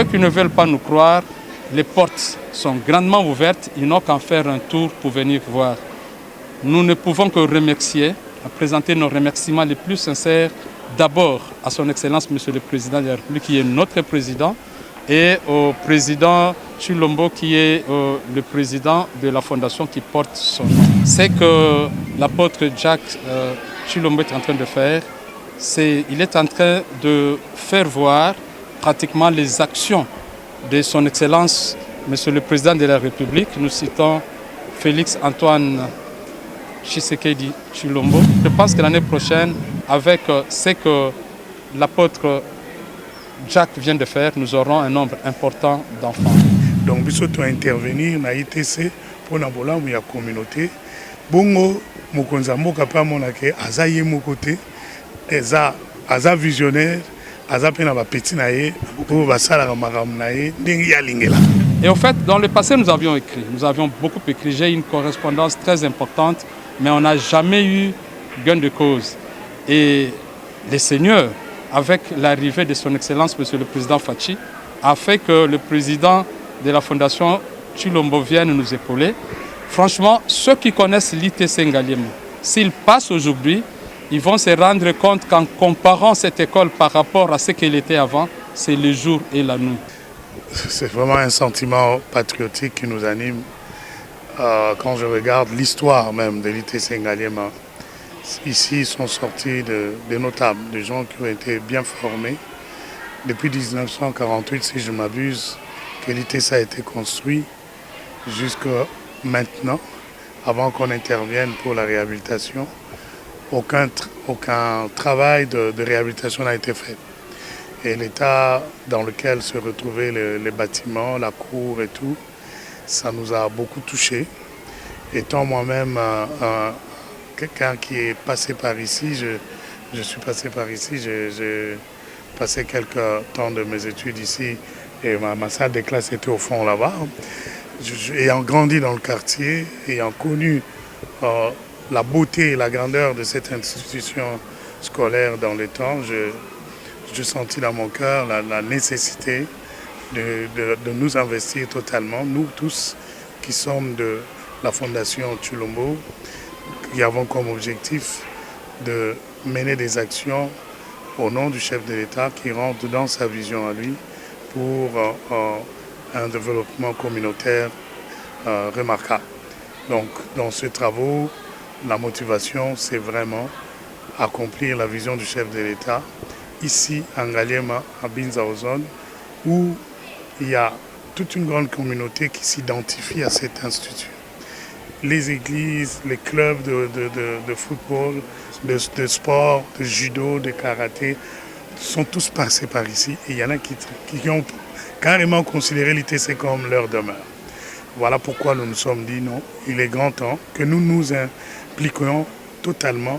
ceux qui ne veulent pas nous croire, les portes sont grandement ouvertes. Ils n'ont qu'à faire un tour pour venir voir. Nous ne pouvons que remercier, présenter nos remerciements les plus sincères, d'abord à son Excellence, Monsieur le Président de la République, qui est notre président, et au président Tshilombo, qui est le président de la fondation qui porte son nom. C'est que l'apôtre Jacques Tshilombo est en train de faire, il est en train de faire voir pratiquement les actions de son Excellence, Monsieur le Président de la République. Nous citons Félix Antoine Tshisekedi Tshilombo. Je pense que l'année prochaine, avec ce que l'apôtre Jacques vient de faire, nous aurons un nombre important d'enfants. Donc, nous sommes intervenir dans l'ITC pour la communauté. Bongo, Mokonza Mokapa Monake, Azaye Mokote, Eza visionnaire, Aza Pena Petit Naye, pour Basala Maram Naye, Dengia Lingela. Et au fait, dans le passé, nous avions beaucoup écrit. J'ai une correspondance très importante, mais on n'a jamais eu gain de cause. Et les seigneurs, avec l'arrivée de son Excellence, Monsieur le Président Fachi, a fait que le président de la Fondation Tshilombo vienne nous épauler. Franchement, ceux qui connaissent l'ITC Ngaliema, s'ils passent aujourd'hui, ils vont se rendre compte qu'en comparant cette école par rapport à ce qu'elle était avant, c'est le jour et la nuit. C'est vraiment un sentiment patriotique qui nous anime. Quand je regarde l'histoire même de l'ITC Ngaliema, ici sont sortis des notables, des gens qui ont été bien formés. Depuis 1948, si je m'abuse, que l'ITC a été construit jusqu'à maintenant, avant qu'on intervienne pour la réhabilitation. Aucun travail de réhabilitation n'a été fait. Et l'état dans lequel se retrouvaient les bâtiments, la cour et tout, ça nous a beaucoup touchés. Étant moi-même quelqu'un qui est passé par ici, je suis passé par ici, j'ai passé quelques temps de mes études ici et ma salle de classe était au fond là-bas. Ayant grandi dans le quartier, ayant connu la beauté et la grandeur de cette institution scolaire dans les temps, je sentis dans mon cœur la nécessité de nous investir totalement, nous tous qui sommes de la Fondation Tshilombo, qui avons comme objectif de mener des actions au nom du chef de l'État qui rentre dans sa vision à lui pour un développement communautaire remarquable. Donc, dans ces travaux, la motivation, c'est vraiment accomplir la vision du chef de l'État ici, à Ngaliema, à Binzaozone, où il y a toute une grande communauté qui s'identifie à cet institut. Les églises, les clubs de football, de sport, de judo, de karaté, sont tous passés par ici. Et il y en a qui ont carrément considéré l'ITC comme leur demeure. Voilà pourquoi nous nous sommes dit non, il est grand temps que nous nous impliquions totalement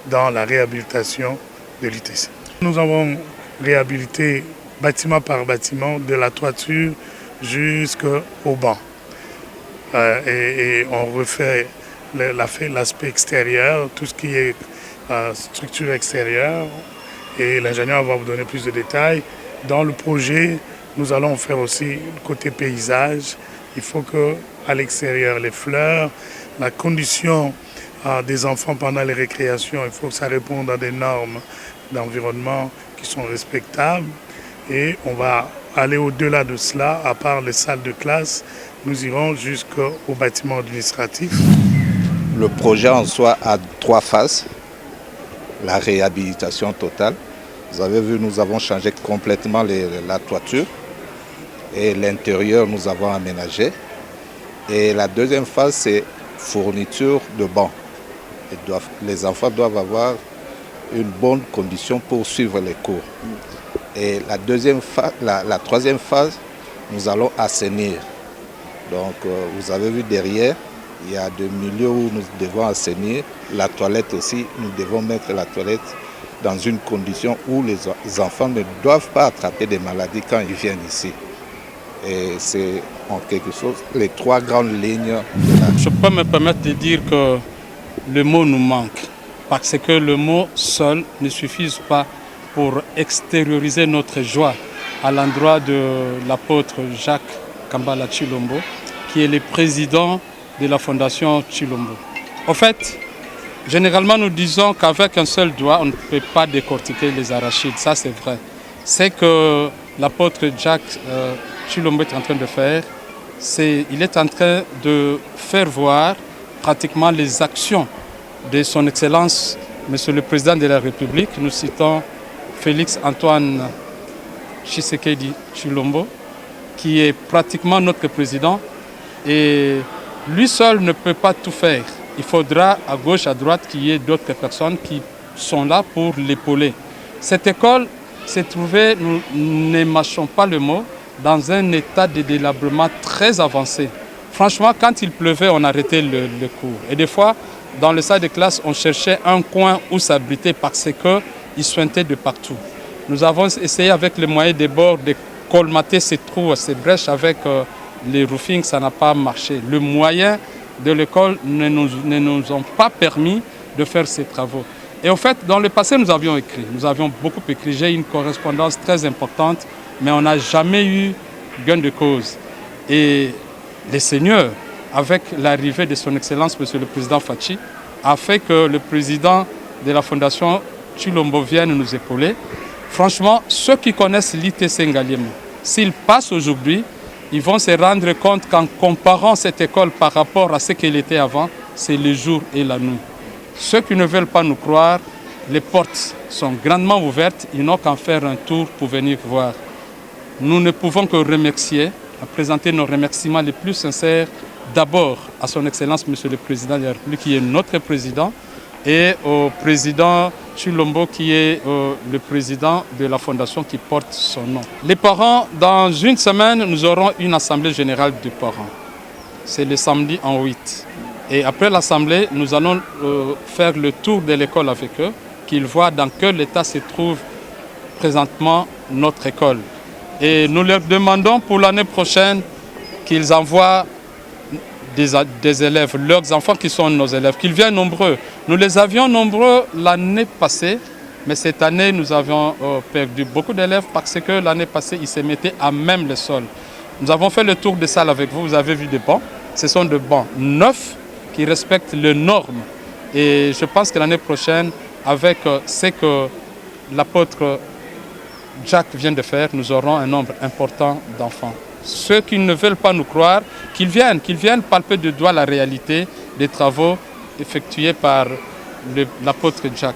dans la réhabilitation de l'ITC. Nous avons réhabilité bâtiment par bâtiment, de la toiture jusqu'au banc. Et on refait l'aspect extérieur, tout ce qui est structure extérieure. Et l'ingénieur va vous donner plus de détails. Dans le projet, nous allons faire aussi le côté paysage. Il faut qu'à l'extérieur, les fleurs, la condition des enfants pendant les récréations, il faut que ça réponde à des normes d'environnement qui sont respectables. Et on va aller au-delà de cela, à part les salles de classe, nous irons jusqu'au bâtiment administratif. Le projet en soi a 3 phases. La réhabilitation totale. Vous avez vu, nous avons changé complètement la toiture et l'intérieur, nous avons aménagé. Et la deuxième phase, c'est fourniture de bancs. Les enfants doivent avoir une bonne condition pour suivre les cours. Et la troisième phase, nous allons assainir. Donc, vous avez vu derrière, il y a des milieux où nous devons assainir. La toilette aussi, nous devons mettre la toilette dans une condition où les enfants ne doivent pas attraper des maladies quand ils viennent ici. Et c'est en quelque chose les 3 grandes lignes. Je peux me permettre de dire que le mot nous manque, parce que le mot seul ne suffit pas pour extérioriser notre joie à l'endroit de l'apôtre Jacques Kambala Tshilombo, qui est le président de la fondation Tshilombo. En fait, généralement nous disons qu'avec un seul doigt, on ne peut pas décortiquer les arachides, ça c'est vrai. C'est que l'apôtre Jacques Tshilombo est en train de faire, il est en train de faire voir pratiquement les actions de son Excellence, Monsieur le Président de la République. Nous citons Félix Antoine Tshisekedi Tshilombo, qui est pratiquement notre président. Et lui seul ne peut pas tout faire. Il faudra à gauche, à droite, qu'il y ait d'autres personnes qui sont là pour l'épauler. Cette école s'est trouvée, nous ne mâchons pas le mot, dans un état de délabrement très avancé. Franchement, quand il pleuvait, on arrêtait le cours. Et des fois, dans le salle de classe, on cherchait un coin où s'abriter parce qu'il suintait de partout. Nous avons essayé avec les moyens des bords de colmater ces trous, ces brèches avec les roofings, ça n'a pas marché. Le moyen de l'école ne nous ont pas permis de faire ces travaux. Et en fait, dans le passé, nous avions beaucoup écrit. J'ai une correspondance très importante, mais on n'a jamais eu gain de cause. Et les seigneurs, avec l'arrivée de son Excellence, Monsieur le Président Fachi, a fait que le président de la Fondation Tshilombo vienne nous épauler. Franchement, ceux qui connaissent l'ITC Ngaliema, s'ils passent aujourd'hui, ils vont se rendre compte qu'en comparant cette école par rapport à ce qu'elle était avant, c'est le jour et la nuit. Ceux qui ne veulent pas nous croire, les portes sont grandement ouvertes, ils n'ont qu'à faire un tour pour venir voir. Nous ne pouvons que remercier, présenter nos remerciements les plus sincères, d'abord à son Excellence, Monsieur le Président de la République, qui est notre président, et au président Tshilombo, qui est le président de la fondation qui porte son nom. Les parents, dans une semaine, nous aurons une assemblée générale des parents. C'est le samedi en 8. Et après l'assemblée, nous allons faire le tour de l'école avec eux, qu'ils voient dans quel état se trouve présentement notre école. Et nous leur demandons pour l'année prochaine qu'ils envoient des élèves, leurs enfants qui sont nos élèves, qu'ils viennent nombreux. Nous les avions nombreux l'année passée, mais cette année, nous avions perdu beaucoup d'élèves parce que l'année passée, ils se mettaient à même le sol. Nous avons fait le tour des salles avec vous, vous avez vu des bancs. Ce sont des bancs neufs qui respectent les normes. Et je pense que l'année prochaine, avec ce que l'apôtre Jacques vient de faire, nous aurons un nombre important d'enfants. Ceux qui ne veulent pas nous croire, qu'ils viennent palper de doigt la réalité des travaux effectués par l'apôtre Jacques.